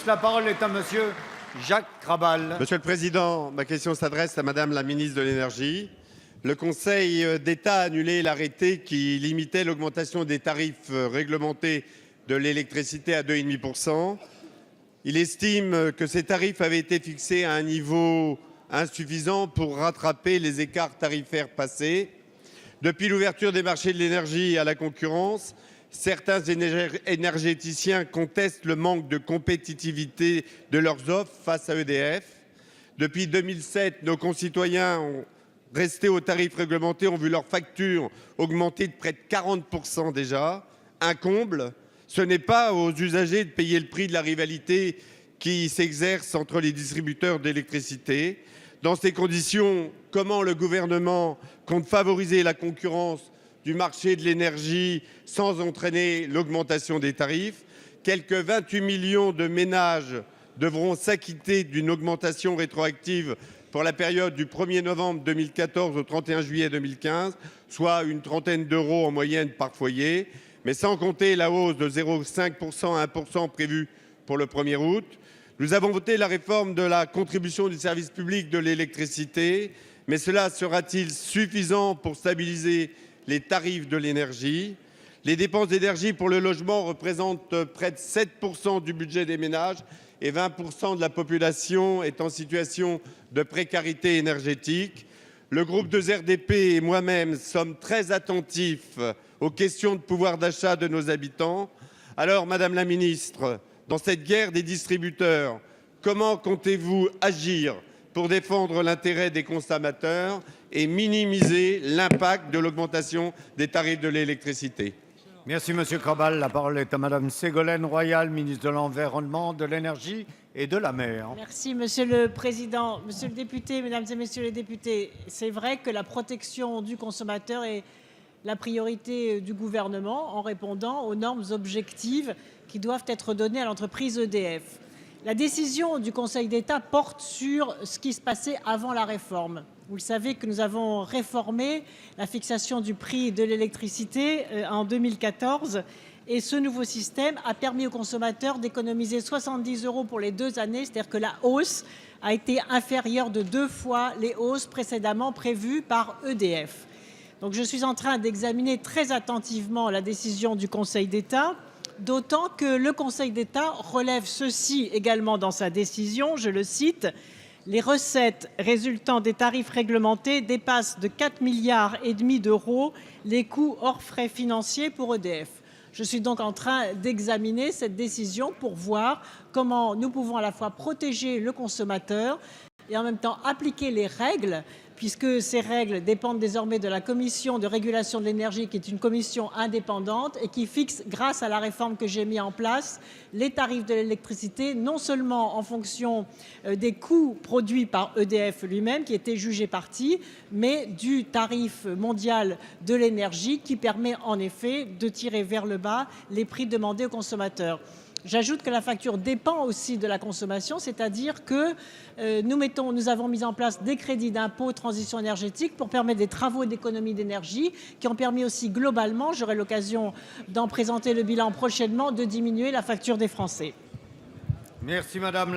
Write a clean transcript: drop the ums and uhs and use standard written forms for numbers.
La parole est à monsieur Jacques Krabal. Monsieur le Président, ma question s'adresse à Madame la ministre de l'Énergie. Le Conseil d'État a annulé l'arrêté qui limitait l'augmentation des tarifs réglementés de l'électricité à 2,5 %. Il estime que ces tarifs avaient été fixés à un niveau insuffisant pour rattraper les écarts tarifaires passés. Depuis l'ouverture des marchés de l'énergie à la concurrence, certains énergéticiens contestent le manque de compétitivité de leurs offres face à EDF. Depuis 2007, nos concitoyens restés aux tarifs réglementés ont vu leurs factures augmenter de près de 40 % déjà. Un comble. Ce n'est pas aux usagers de payer le prix de la rivalité qui s'exerce entre les distributeurs d'électricité. Dans ces conditions, comment le gouvernement compte favoriser la concurrence du marché de l'énergie sans entraîner l'augmentation des tarifs? Quelques 28 millions de ménages devront s'acquitter d'une augmentation rétroactive pour la période du 1er novembre 2014 au 31 juillet 2015, soit une trentaine d'euros en moyenne par foyer, mais sans compter la hausse de 0,5 % à 1 % prévue pour le 1er août. Nous avons voté la réforme de la contribution du service public de l'électricité, mais cela sera-t-il suffisant pour stabiliser les tarifs de l'énergie? Les dépenses d'énergie pour le logement représentent près de 7 % du budget des ménages et 20 % de la population est en situation de précarité énergétique. Le groupe 2RDP et moi-même sommes très attentifs aux questions de pouvoir d'achat de nos habitants. Alors, Madame la Ministre, dans cette guerre des distributeurs, comment comptez-vous agir pour défendre l'intérêt des consommateurs et minimiser l'impact de l'augmentation des tarifs de l'électricité? Merci monsieur Krabal. La parole est à madame Ségolène Royal, ministre de l'Environnement, de l'Énergie et de la Mer. Merci Monsieur le Président. Monsieur le député, mesdames et messieurs les députés, c'est vrai que la protection du consommateur est la priorité du gouvernement en répondant aux normes objectives qui doivent être données à l'entreprise EDF. La décision du Conseil d'État porte sur ce qui se passait avant la réforme. Vous le savez que nous avons réformé la fixation du prix de l'électricité en 2014 et ce nouveau système a permis aux consommateurs d'économiser 70 € pour les 2 années, c'est-à-dire que la hausse a été inférieure de 2 fois les hausses précédemment prévues par EDF. Donc je suis en train d'examiner très attentivement la décision du Conseil d'État, d'autant que le Conseil d'État relève ceci également dans sa décision, je le cite: les recettes résultant des tarifs réglementés dépassent de 4,5 milliards d'euros les coûts hors frais financiers pour EDF. Je suis donc en train d'examiner cette décision pour voir comment nous pouvons à la fois protéger le consommateur et en même temps appliquer les règles, puisque ces règles dépendent désormais de la Commission de régulation de l'énergie, qui est une commission indépendante et qui fixe, grâce à la réforme que j'ai mise en place, les tarifs de l'électricité, non seulement en fonction des coûts produits par EDF lui-même, qui était jugé partie, mais du tarif mondial de l'énergie, qui permet en effet de tirer vers le bas les prix demandés aux consommateurs. J'ajoute que la facture dépend aussi de la consommation, c'est-à-dire que nous avons mis en place des crédits d'impôt transition énergétique pour permettre des travaux d'économie d'énergie qui ont permis aussi globalement, j'aurai l'occasion d'en présenter le bilan prochainement, de diminuer la facture des Français. Merci madame.